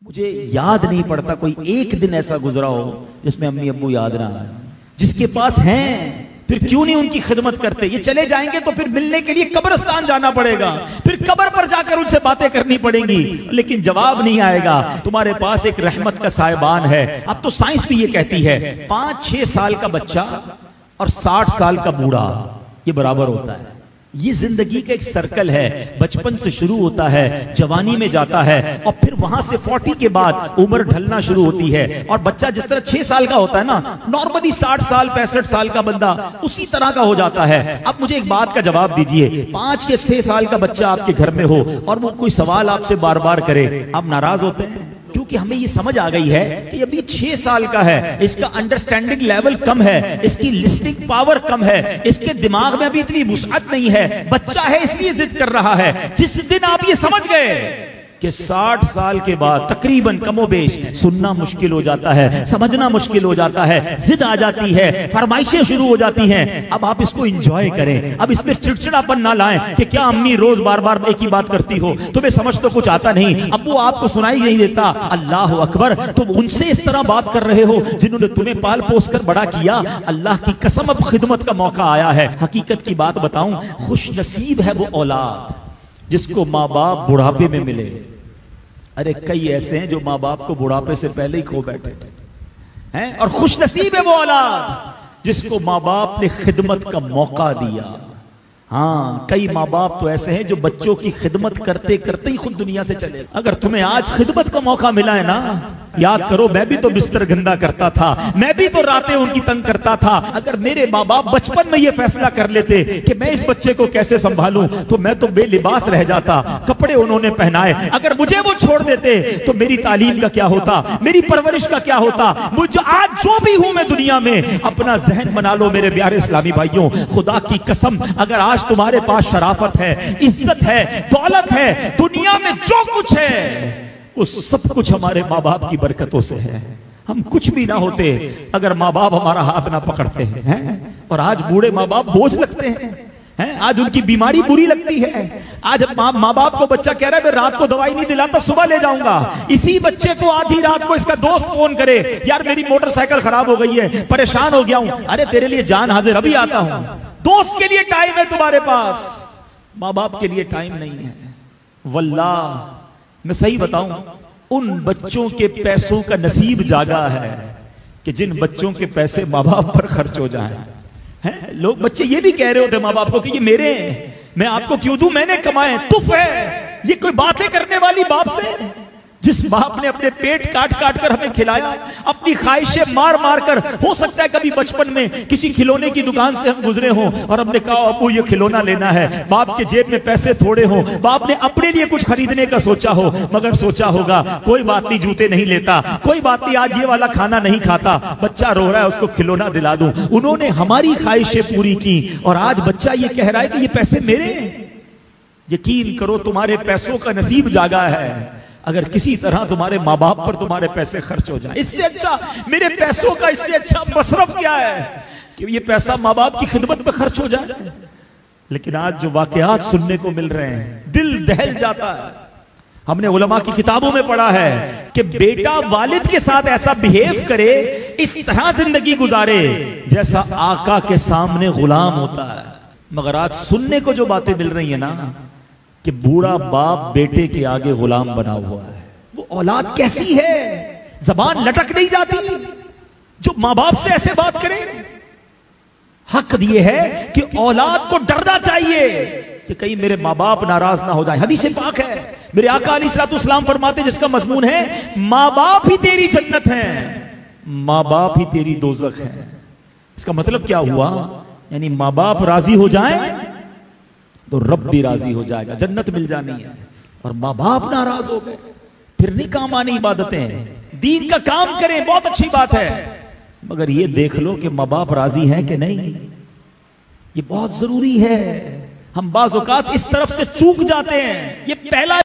मुझे याद नहीं पड़ता कोई एक दिन ऐसा गुजरा हो जिसमें अम्मी अब्बू याद ना आए। जिसके पास हैं फिर क्यों नहीं उनकी खिदमत करते। ये चले जाएंगे तो फिर मिलने के लिए कब्रिस्तान जाना पड़ेगा, फिर कब्र पर जाकर उनसे बातें करनी पड़ेंगी, लेकिन जवाब नहीं आएगा। तुम्हारे पास एक रहमत का साहिबान है। अब तो साइंस भी ये कहती है 5-6 साल का बच्चा और 60 साल का बूढ़ा ये बराबर होता है। ये जिंदगी का एक सर्कल है, बचपन से शुरू होता है, जवानी में जाता है और फिर वहां से 40 के बाद उम्र ढलना शुरू होती है। और बच्चा जिस तरह 6 साल का होता है ना, नॉर्मली 60 साल 65 साल का बंदा उसी तरह का हो जाता है। अब मुझे एक बात का जवाब दीजिए, 5 या 6 साल का बच्चा आपके घर में हो और वो कोई सवाल आपसे बार बार करे, आप नाराज होते हैं? क्योंकि हमें ये समझ आ गई है कि अभी 6 साल का है, इसका अंडरस्टैंडिंग लेवल कम है, इसकी लिस्टिंग पावर कम है, इसके दिमाग में अभी इतनी वुसअत नहीं है, बच्चा है इसलिए जिद कर रहा है। जिस दिन आप ये समझ गए कि 60 साल के बाद तकरीबन कमोबेश सुनना मुश्किल हो जाता है, समझना मुश्किल हो जाता है, जिद आ जाती है, फरमाइशें शुरू हो जाती हैं, अब आप इसको एंजॉय करें। अब इसमें चिड़चिड़ापन ना लाएं कि क्या अम्मी रोज बार बार एक ही बात करती हो, तुम्हें समझ तो कुछ आता नहीं, अब वो आपको सुनाई नहीं देता। अल्लाह अकबर, तुम उनसे इस तरह बात कर रहे हो जिन्होंने तुम्हें पाल पोस कर बड़ा किया। अल्लाह की कसम अब खिदमत का मौका आया है। हकीकत की बात बताऊं, खुश नसीब है वो औलाद जिसको माँ बाप बुढ़ापे में मिले। अरे कई ऐसे हैं जो माँ बाप को बुढ़ापे से पहले ही खो बैठे हैं, और खुश नसीब है वो औलाद जिसको माँ बाप ने खिदमत का मौका दिया। हाँ, कई माँ बाप तो ऐसे हैं जो बच्चों की खिदमत करते करते ही खुद दुनिया से चले। अगर तुम्हें आज खिदमत का मौका मिला है ना, याद करो मैं भी तो बिस्तर गंदा करता था, मैं भी तो रातें उनकी तंग करता था। अगर मेरे माँ बाप बचपन में ये फैसला कर लेते कि मैं इस बच्चे को कैसे संभालूं, तो मैं तो बेलिबास रह जाता। कपड़े उन्होंने पहनाए, अगर मुझे वो छोड़ देते तो मेरी तालीम का क्या होता, मेरी परवरिश का क्या होता। मुझे आज जो भी हूं मैं दुनिया में, अपना जहन बना लो मेरे प्यारे इस्लामी भाइयों। खुदा की कसम, अगर आज तुम्हारे पास शराफत है, इज्जत है, दौलत है, दुनिया में जो कुछ है उस सब कुछ हमारे माँ बाप की बरकतों से है। हम कुछ भी ना होते अगर माँ बाप हमारा हाथ ना पकड़ते हैं। और आज बूढ़े माँ बाप बोझ लगते हैं, आज उनकी बीमारी बुरी लगती है। आज माँ बाप को बच्चा कह रहा है मैं रात को दवाई नहीं दिलाता, सुबह ले जाऊंगा। इसी बच्चे को आधी रात को इसका दोस्त फोन करे, यार मेरी मोटरसाइकिल खराब हो गई है, परेशान हो गया हूं। अरे तेरे लिए जान हाजिर, अभी आता हूं। दोस्त के लिए टाइम है तुम्हारे पास, माँ बाप के लिए टाइम नहीं है। वल्लाह मैं सही बताऊं, उन बच्चों के पैसों का नसीब जागा है कि जिन बच्चों के पैसे माँ बाप पर खर्च हो जाएं। हैं लोग, बच्चे ये भी कह रहे होते माँ बाप को कि ये मेरे हैं, मैं आपको क्यों दूं, मैंने कमाए, तुफ है। ये कोई बातें करने वाली बाप से, जिस बाप ने अपने पेट काट काट कर हमें खिलाया, अपनी ख्वाहिशें मार मार कर। हो सकता है कभी बचपन में किसी खिलौने की दुकान से हम गुजरे हों और हमने कहा अबू ये खिलौना लेना है, बाप के जेब में पैसे थोड़े हों, बाप ने अपने लिए कुछ खरीदने का सोचा हो, मगर सोचा होगा कोई बात नहीं, जूते नहीं लेता, कोई बात नहीं आज ये वाला खाना नहीं खाता, बच्चा रो रहा है उसको खिलौना दिला दूं। उन्होंने हमारी ख्वाहिशें पूरी की और आज बच्चा ये कह रहा है कि ये पैसे मेरे हैं। यकीन करो तुम्हारे पैसों का नसीब जागा है अगर किसी तरह तुम्हारे माँ बाप पर तुम्हारे पैसे खर्च हो जाए। इससे अच्छा मेरे पैसों का इससे अच्छा मसरफ क्या है कि ये पैसा माँ बाप की खिदमत में खर्च हो जाए। लेकिन आज जो वाकयात सुनने को मिल रहे हैं, दिल दहल जाता है। हमने उलमा की किताबों में पढ़ा है कि बेटा वालिद के साथ ऐसा बिहेव करे, इस तरह जिंदगी गुजारे जैसा आका के सामने गुलाम होता है। मगर आज सुनने को जो बातें मिल रही है ना, कि बूढ़ा बाप बेटे के आगे गुलाम बना हुआ है। वो औलाद कैसी है, जबान लटक नहीं जाती जो माँ बाप से ऐसे बात करे। हक ये है कि औलाद को डरना चाहिए कि कहीं मेरे माँ बाप नाराज ना हो जाए। हदीस पाक है, मेरे आका अलैहिस्सलाम फरमाते, जिसका मजमून है माँ बाप ही तेरी जन्नत है, माँ बाप ही तेरी दोजख है। इसका मतलब क्या हुआ, यानी माँ बाप राजी हो जाए तो रब भी राजी हो जाएगा, जन्नत मिल जानी है। और माँ बाप नाराज हो गए फिर नहीं काम आनी इबादतें। दीन का काम करें, बहुत अच्छी बात है, मगर ये देख लो कि माँ बाप राजी हैं कि नहीं, ये बहुत जरूरी है। हम बाज़ औक़ात इस तरफ से चूक जाते हैं। ये पहला